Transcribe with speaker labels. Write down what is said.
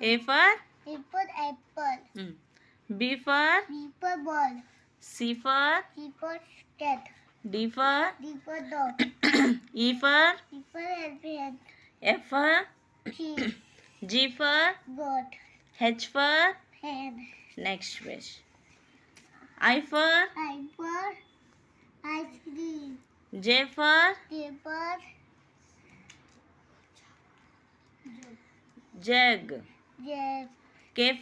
Speaker 1: A for
Speaker 2: apple.
Speaker 1: B for
Speaker 2: B for ball.
Speaker 1: C for
Speaker 2: cat.
Speaker 1: D for
Speaker 2: Dog.
Speaker 1: E for
Speaker 2: E for elephant.
Speaker 1: F for
Speaker 2: Cheese.
Speaker 1: G for
Speaker 2: Goat.
Speaker 1: H for
Speaker 2: Hen.
Speaker 1: next wish. I for
Speaker 2: I for ice cream.
Speaker 1: J for
Speaker 2: J for
Speaker 1: jug.
Speaker 2: jet.
Speaker 1: K